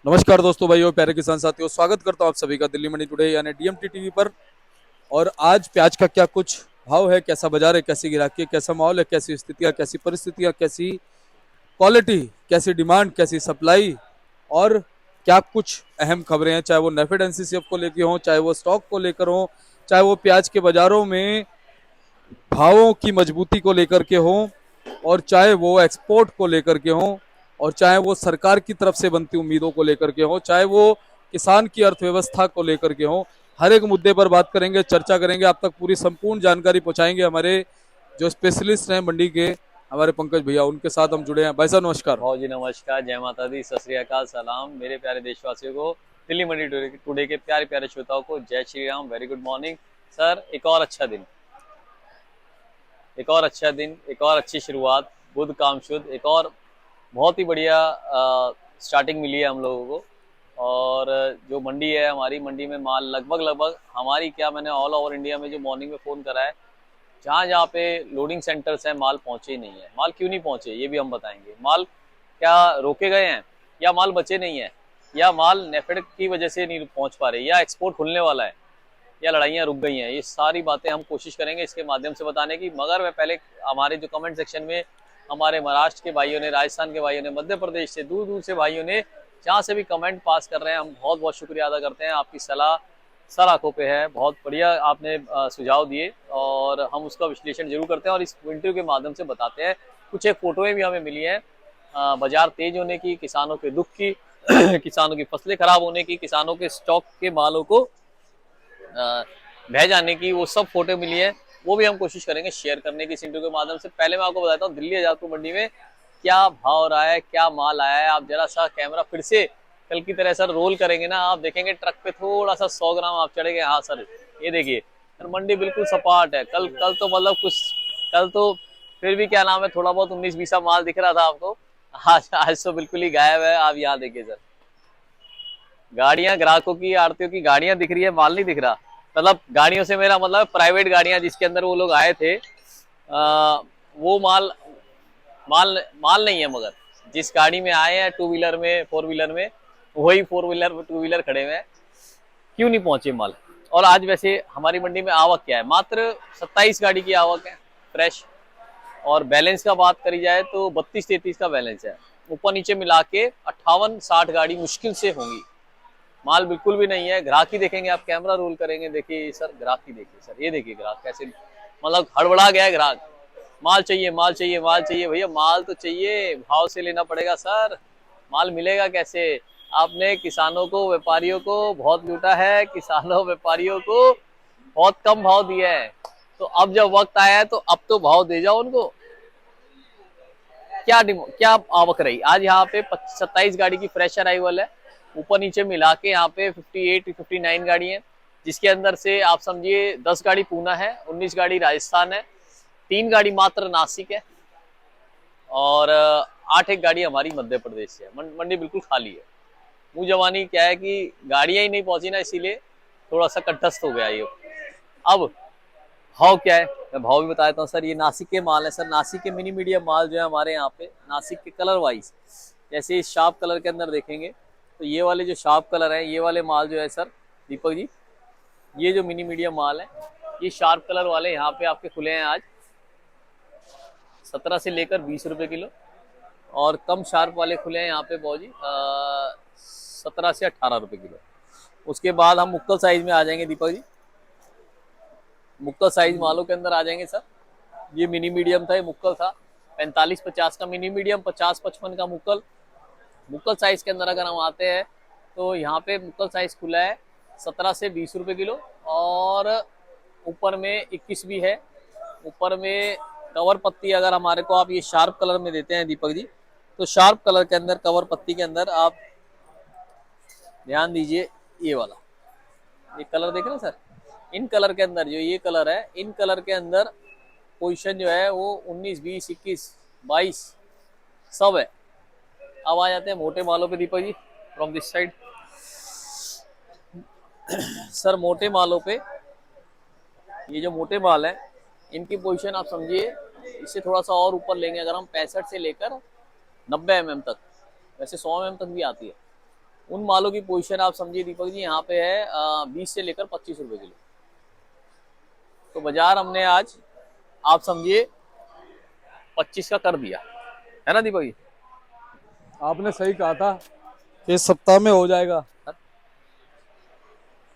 नमस्कार दोस्तों, भाइयों, प्यारे किसान साथियों, स्वागत करता हूं आप सभी का दिल्ली मंडी टुडे यानी डीएमटी टीवी पर। और आज प्याज का क्या कुछ भाव है, कैसा बाजार है, कैसी गिराकी है, कैसा माहौल है, कैसी स्थितियां, कैसी परिस्थितियां, कैसी क्वालिटी, कैसी डिमांड, कैसी सप्लाई और क्या कुछ अहम खबरें हैं, चाहे वो नेफेड एनसीसीएफ को लेकर हो, चाहे वो स्टॉक को लेकर हो, चाहे वो प्याज के बाजारों में भावों की मजबूती को लेकर के हो, और चाहे वो एक्सपोर्ट को लेकर के हो, और चाहे वो सरकार की तरफ से बनती उम्मीदों को लेकर के हो, चाहे वो किसान की अर्थव्यवस्था को लेकर के हो। हर एक मुद्दे पर बात करेंगे, चर्चा करेंगे, आप तक पूरी संपूर्ण जानकारी पहुंचाएंगे हमारे जो स्पेशलिस्ट हैं मंडी के, हमारे पंकज भैया, उनके साथ हम जुड़े हैं। भाई साहब नमस्कार। भाव जी नमस्कार, जय माता दी, सत श्री अकाल, सलाम मेरे प्यारे देशवासियों को, दिल्ली मंडी टुडे के प्यारे प्यारे श्रोताओं को जय Shri Ram, very good morning sir. एक और अच्छा दिन, एक और अच्छा दिन, एक और अच्छी शुरुआत, बुध काम शुद्ध, एक और बहुत ही बढ़िया स्टार्टिंग मिली है हम लोगों को। और जो मंडी है, हमारी मंडी में माल लगभग लगभग हमारी क्या, मैंने ऑल ओवर इंडिया में जो मॉर्निंग में फ़ोन करा है, जहाँ जहाँ पे लोडिंग सेंटर्स हैं, माल पहुँचे ही नहीं है। माल क्यों नहीं पहुँचे ये भी हम बताएंगे। माल क्या रोके गए हैं, या माल बचे नहीं है, या माल नेफेड की वजह से नहीं पहुँच पा रहे, या एक्सपोर्ट खुलने वाला है, या लड़ाइयाँ रुक गई हैं, ये सारी बातें हम कोशिश करेंगे इसके माध्यम से बताने की। मगर मैं पहले हमारे जो कमेंट सेक्शन में हमारे महाराष्ट्र के भाइयों ने, राजस्थान के भाइयों ने, मध्य प्रदेश से, दूर दूर से भाइयों ने जहाँ से भी कमेंट पास कर रहे हैं, हम बहुत बहुत शुक्रिया अदा करते हैं। आपकी सलाह सर आंखों पे है, बहुत बढ़िया आपने सुझाव दिए और हम उसका विश्लेषण जरूर करते हैं और इस इंटरव्यू के माध्यम से बताते हैं। कुछ एक फोटोएं भी हमें मिली हैं बाजार तेज होने की, किसानों के दुख की किसानों की फसलें खराब होने की, किसानों के स्टॉक के मालों को बह जाने की, वो सब फोटो मिली है। वो भी हम कोशिश करेंगे शेयर करने की इस इंटरव्यू के माध्यम से। पहले मैं आपको बताता हूँ दिल्ली आजादपुर मंडी में क्या भाव रहा है, क्या माल आया है। आप जरा सा कैमरा फिर से कल की तरह सर रोल करेंगे ना, आप देखेंगे ट्रक पे थोड़ा सा 100 ग्राम आप चढ़ेंगे। हाँ सर, ये देखिए सर, मंडी बिल्कुल सपाट है। कल कल तो मतलब कुछ, कल तो फिर भी क्या नाम है, थोड़ा बहुत 19-20 माल दिख रहा था आपको। आज तो बिल्कुल ही गायब है। आप यहाँ देखिए सर, गाड़ियां, ग्राहकों की, आड़तियों की गाड़ियां दिख रही है, माल नहीं दिख रहा। मतलब गाड़ियों से मेरा मतलब प्राइवेट गाड़ियां जिसके अंदर वो लोग आए थे, वो माल माल माल नहीं है। मगर जिस गाड़ी में आए हैं, टू व्हीलर में, फोर व्हीलर में, वही फोर व्हीलर टू व्हीलर खड़े हुए हैं। क्यों नहीं पहुंचे माल। और आज वैसे हमारी मंडी में आवक क्या है, मात्र 27 गाड़ी की आवक है फ्रेश। और बैलेंस का बात करी जाए तो 32-33 का बैलेंस है। ऊपर नीचे मिला के 58-60 गाड़ी मुश्किल से होंगी। माल बिल्कुल भी नहीं है। ग्राहकी देखेंगे, आप कैमरा रोल करेंगे, देखिए सर, ग्राहकी देखिए सर, ये देखिए ग्राहक कैसे मतलब हड़बड़ा गया है ग्राहक। माल चाहिए, माल चाहिए, माल चाहिए। भैया माल तो चाहिए, भाव से लेना पड़ेगा सर। माल मिलेगा कैसे। आपने किसानों को, व्यापारियों को बहुत लूटा है, किसानों व्यापारियों को बहुत कम भाव दिया है। तो अब जब वक्त आया है तो अब तो भाव दे जाओ उनको। क्या आवक रही आज यहाँ पे, 27 गाड़ी की फ्रेश अराइवल है। ऊपर नीचे मिला के यहाँ पे 58-59 गाड़ी है, जिसके अंदर से आप समझिए 10 गाड़ी पूना है, 19 गाड़ी राजस्थान है, 3 गाड़ी मात्र नासिक है, और 8 एक गाड़ी हमारी मध्य प्रदेश से है। मंडी बिल्कुल खाली है। मुंह जवानी क्या है कि गाड़ियां ही नहीं पहुंची ना, इसीलिए थोड़ा सा कंटस्ट हो गया ये। अब भाव क्या है, मैं भाव भी बता देता हूँ सर। ये नासिक के माल है सर, नासिक के मिनी मीडियम माल जो है हमारे यहाँ पे, नासिक के कलर वाइज, जैसे इस शार्प कलर के अंदर देखेंगे तो ये वाले जो शार्प कलर है, ये वाले माल जो है सर दीपक जी, ये जो मिनी मीडियम माल है, ये शार्प कलर वाले यहाँ पे आपके खुले हैं आज 17 से लेकर 20 रुपए किलो। और कम शार्प वाले खुले हैं यहाँ पे जी 17 से 18 रुपए किलो। उसके बाद हम मुक्कल साइज में आ जाएंगे दीपक जी, मुक्कल साइज मालों के अंदर आ जाएंगे सर। ये मिनी मीडियम था, ये मुक्कल था। 45-50 का मिनी मीडियम, 50-55 का मुक्कल। मुक्कल साइज के अंदर अगर हम आते हैं तो यहाँ पे मुक्कल साइज खुला है 17 से 20 रुपए किलो। और ऊपर में 21 भी है। ऊपर में कवर पत्ती अगर हमारे को आप ये शार्प कलर में देते हैं दीपक जी, तो शार्प कलर के अंदर, कवर पत्ती के अंदर आप ध्यान दीजिए, ये वाला, ये कलर देख रहे हैं सर। इन कलर के अंदर, जो ये कलर है, इन कलर के अंदर पोजीशन जो है वो 19, 20, 21, 22 सब है। अब आ जाते हैं मोटे मालों पे Deepak ji, from this side. Sir मोटे मालों पे, ये जो मोटे माल है, इनकी पोजीशन आप समझिए, इससे थोड़ा सा और ऊपर लेंगे अगर हम, 65 से लेकर 90 mm तक, वैसे 100 mm तक भी आती है। उन मालों की पोजीशन आप समझिए दीपक जी, यहाँ पे है 20 से लेकर 25 रुपए किलो। तो बाजार हमने आज आप समझिए 25 का कर दिया, है ना दीपक जी। आपने सही कहा था कि इस सप्ताह में हो जाएगा।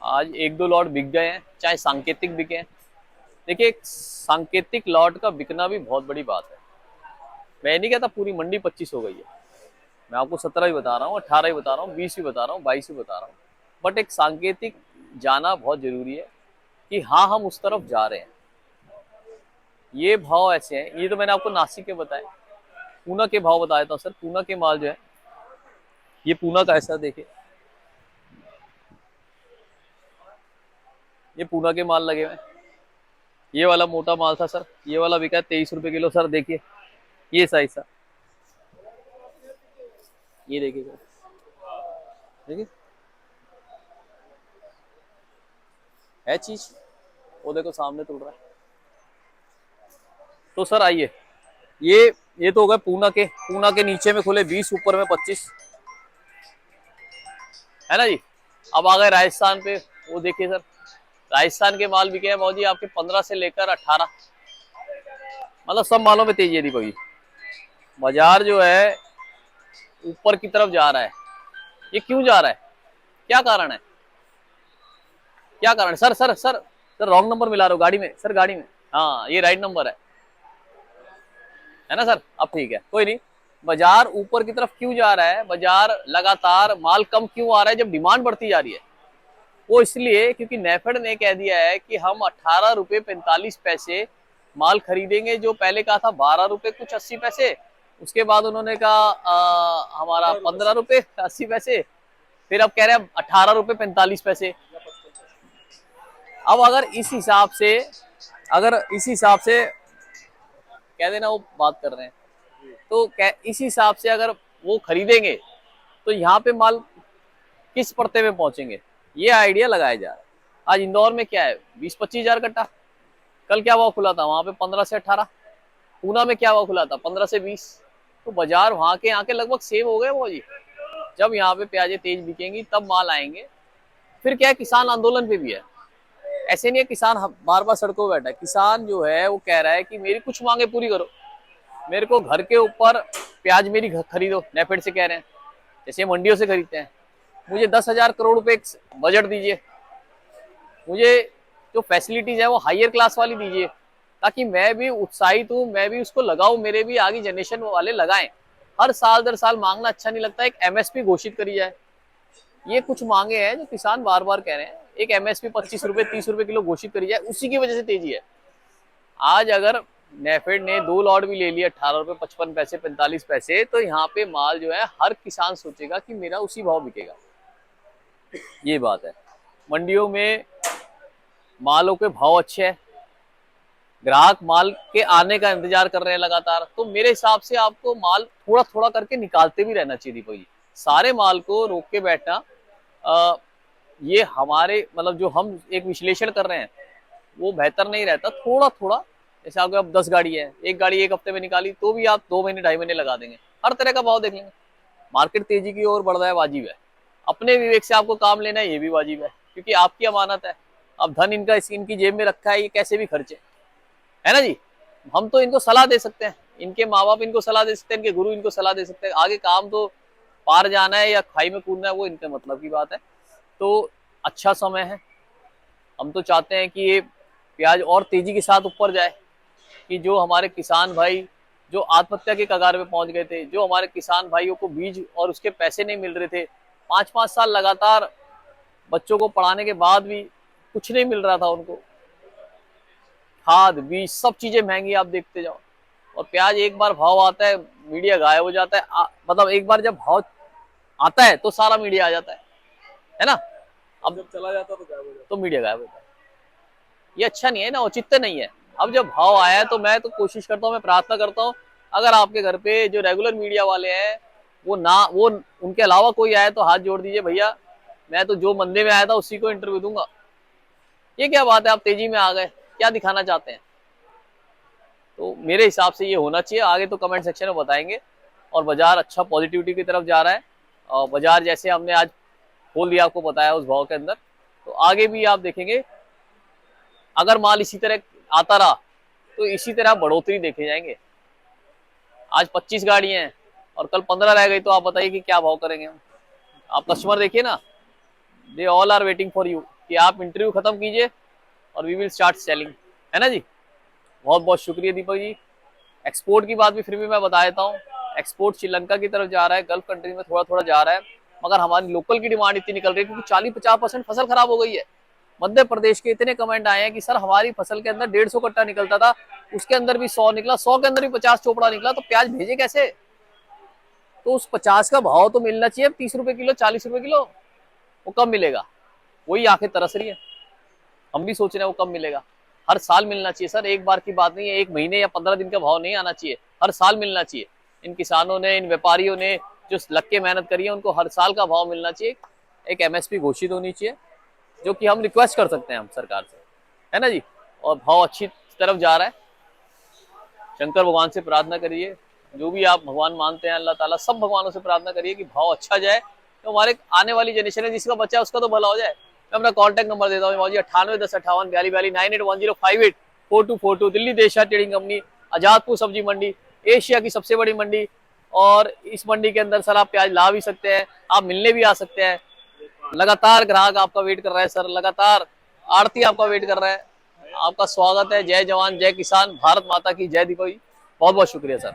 आज एक दो लॉट बिक गए हैं, चाहे सांकेतिक बिके हैं। देखिए एक सांकेतिक लॉट का बिकना भी बहुत बड़ी बात है। मैं नहीं कहता पूरी मंडी 25 हो गई है, मैं आपको 17 ही बता रहा हूँ, 18 ही बता रहा हूँ, 20 ही बता रहा हूँ, 22 ही बता रहा हूँ। बट एक सांकेतिक जाना बहुत जरूरी है कि हाँ हम उस तरफ जा रहे हैं। ये भाव ऐसे हैं, ये तो मैंने आपको नासिक के बताए। पूना के भाव बता देता हूँ सर। पूना के माल जो है, ये पूना का ऐसा देखिए, ये पूना के माल लगे हुए हैं। ये वाला मोटा माल था सर, ये वाला बिका है 23 रुपए किलो सर। देखिए ये साइज था, ये देखिए सर, देखिए है चीज, वो देखो सामने तुल रहा है। तो सर आइए, ये तो हो गए पूना के नीचे में खुले 20, ऊपर में 25, है ना जी। अब आ गए राजस्थान पे, वो देखिए सर, राजस्थान के माल बिके हैं मौजी आपके 15 से लेकर 18। मतलब सब मालों में तेजी है दीपक जी। बाजार जो है ऊपर की तरफ जा रहा है। ये क्यों जा रहा है, क्या कारण है, क्या कारण है? Sir sir sir sir wrong number मिला रहे हो गाड़ी में सर, गाड़ी में। हाँ ये राइट नंबर है ना सर। अब ठीक है, कोई नहीं। बाजार ऊपर की तरफ क्यों जा रहा है, बाजार लगातार माल कम क्यों आ रहा है जब डिमांड बढ़ती जा रही है? वो इसलिए क्योंकि नेफेड ने कह दिया है कि हम 18 रुपए 45 पैसे माल खरीदेंगे, जो पहले कहा था 12 रुपए कुछ 80 पैसे। उसके बाद उन्होंने कहा हमारा 15 रुपए 80 पैसे। फिर अब कह रहे हैं 18 रुपए 45 पैसे। अब अगर इस हिसाब से, अगर इस हिसाब से कह देना वो बात कर रहे हैं, तो इस हिसाब से अगर वो खरीदेंगे तो यहाँ पे माल किस पड़ते में पहुंचेंगे, ये आइडिया लगाया जा रहा है। आज इंदौर में क्या है, 20-25 हजार कट्टा। कल क्या भाव खुला था वहां पे, 15 से 18। पूना में क्या भाव खुला था, 15 से 20। तो बाजार वहां के यहाँ के लगभग सेम हो गए वो जी। जब यहाँ पे प्याजें तेज बिकेंगी तब माल आएंगे। फिर क्या है, किसान आंदोलन पे भी है। ऐसे नहीं है किसान बार बार सड़कों पर बैठा है। किसान जो है वो कह रहा है कि मेरी कुछ मांगे पूरी करो, मेरे को घर के ऊपर प्याज मेरी खरीदो, नेफेड से कह रहे हैं, जैसे मंडियों से खरीदते हैं। मुझे 10,000 करोड़ रुपए बजट दीजिए, मुझे जो फैसिलिटीज है वो हायर क्लास वाली दीजिए, ताकि मैं भी उत्साहित हूँ, मैं भी उसको लगाऊं, मेरे भी आगे जनरेशन वाले लगाएं। हर साल दर साल मांगना अच्छा नहीं लगता, एक एमएसपी घोषित करी जाए। ये कुछ मांगे हैं जो किसान बार बार कह रहे हैं। एक एमएसपी 25 रुपए 30 रुपए किलो घोषित करी जाए, उसी की वजह से तेजी है। आज अगर नेफेड ने 2 लॉट भी ले लिया 18 रुपए 55 पैसे 45 पैसे, तो यहाँ पे माल जो है हर किसान सोचेगा कि मेरा उसी भाव बिकेगा। ये बात है। मंडियों में मालों के भाव अच्छे हैं, ग्राहक माल के आने का इंतजार कर रहे हैं लगातार। तो मेरे हिसाब से आपको माल थोड़ा थोड़ा करके निकालते भी रहना चाहिए दीपक जी। सारे माल को रोक के बैठना, ये हमारे मतलब जो हम एक विश्लेषण कर रहे हैं वो बेहतर नहीं रहता। थोड़ा थोड़ा, जैसे आपके अब 10 गाड़ी है, एक गाड़ी एक हफ्ते में निकाली तो भी आप 2 महीने 2.5 महीने लगा देंगे, हर तरह का भाव देख लेंगे। मार्केट तेजी की ओर बढ़ रहा है, वाजिब है। अपने विवेक से आपको काम लेना है, ये भी वाजिब है, क्योंकि आपकी अमानत है। अब धन इनका इनकी जेब में रखा है, ये कैसे भी खर्चे, है ना जी। हम तो इनको सलाह दे सकते हैं, इनके माँ बाप इनको सलाह दे सकते हैं, इनके गुरु इनको सलाह दे सकते हैं। आगे काम तो पार जाना है या खाई में कूदना है, वो इनके मतलब की बात है। तो अच्छा समय है। हम तो चाहते हैं कि ये प्याज और तेजी के साथ ऊपर जाए, कि जो हमारे किसान भाई जो आत्महत्या के कगार पे पहुंच गए थे, जो हमारे किसान भाइयों को बीज और उसके पैसे नहीं मिल रहे थे, 5-5 साल लगातार बच्चों को पढ़ाने के बाद भी कुछ नहीं मिल रहा था उनको, खाद बीज सब चीजें महंगी, आप देखते जाओ। और प्याज एक बार भाव आता है, मीडिया गायब हो जाता है। मतलब एक बार जब भाव आता है तो सारा मीडिया आ जाता है ना। अब जब चला जाता तो गायब हो जाता, तो मीडिया गायब होता है। ये अच्छा नहीं है ना, औचित्य नहीं है। अब जब भाव आया है तो मैं तो कोशिश करता हूँ, मैं प्रार्थना करता हूँ, अगर आपके घर पे जो रेगुलर मीडिया वाले हैं वो उनके अलावा कोई आए तो हाथ जोड़ दीजिए, भैया मैं तो जो मंदे में आया था उसी को इंटरव्यू दूंगा। ये क्या बात है, आप तेजी में आ गए, क्या दिखाना चाहते हैं? तो मेरे हिसाब से ये होना चाहिए। आगे तो कमेंट सेक्शन में बताएंगे। और बाजार अच्छा पॉजिटिविटी की तरफ जा रहा है। और बाजार जैसे हमने आज खोल दिया, आपको बताया उस भाव के अंदर। तो आगे भी आप देखेंगे अगर माल इसी तरह आता रहा तो इसी तरह बढ़ोतरी देखे जाएंगे। आज 25 गाड़ियां हैं और कल 15 रह गई, तो आप बताइए कि क्या भाव करेंगे हम। आप कस्टमर देखिए ना, they all are waiting for you कि आप इंटरव्यू खत्म कीजिए और वी विल स्टार्ट सेलिंग, है ना जी। बहुत बहुत शुक्रिया दीपक जी। एक्सपोर्ट की बात भी फिर भी मैं बता देता हूँ। एक्सपोर्ट श्रीलंका की तरफ जा रहा है, गल्फ कंट्री में थोड़ा थोड़ा जा रहा है, मगर हमारी लोकल की डिमांड इतनी निकल रही है क्योंकि 40-50% फसल खराब हो गई है। मध्य प्रदेश के इतने कमेंट आए हैं कि सर हमारी फसल के अंदर 150 कट्टा निकलता था, उसके अंदर भी 100 निकला, 100 के अंदर भी 50 चोपड़ा निकला, तो प्याज भेजे कैसे। तो उस 50 का भाव तो मिलना चाहिए, 30 रुपए किलो, 40 रुपए किलो, वो कब मिलेगा। वही आंखें तरस रही है, हम भी सोच रहे हैं वो कब मिलेगा। हर साल मिलना चाहिए सर, एक बार की बात नहीं है, एक महीने या 15 दिन का भाव नहीं आना चाहिए, हर साल मिलना चाहिए। इन किसानों ने, इन व्यापारियों ने जो लग के मेहनत करी है, उनको हर साल का भाव मिलना चाहिए। एक एमएसपी घोषित होनी चाहिए, जो कि हम रिक्वेस्ट कर सकते हैं हम सरकार से, है ना जी। और भाव अच्छी तरफ जा रहा है। शंकर भगवान से प्रार्थना करिए, जो भी आप भगवान मानते हैं, अल्लाह ताला, सब भगवानों से प्रार्थना करिए कि भाव अच्छा जाए, तो हमारे आने वाली जनरेशन है, जिसका बच्चा है उसका तो भला हो जाए। मैं अपना कॉन्टैक्ट नंबर देता हूँ, 9810584242 9810584242, दिल्ली देशा ट्रेडिंग कंपनी, आजादपुर सब्जी मंडी, एशिया की सबसे बड़ी मंडी। और इस मंडी के अंदर सर आप प्याज ला भी सकते हैं, आप मिलने भी आ सकते हैं। लगातार ग्राहक आपका वेट कर रहा है सर, लगातार आड़ती आपका वेट कर रहा है। आपका स्वागत है। जय जवान जय किसान, भारत माता की जय। दीपक जी बहुत बहुत शुक्रिया सर।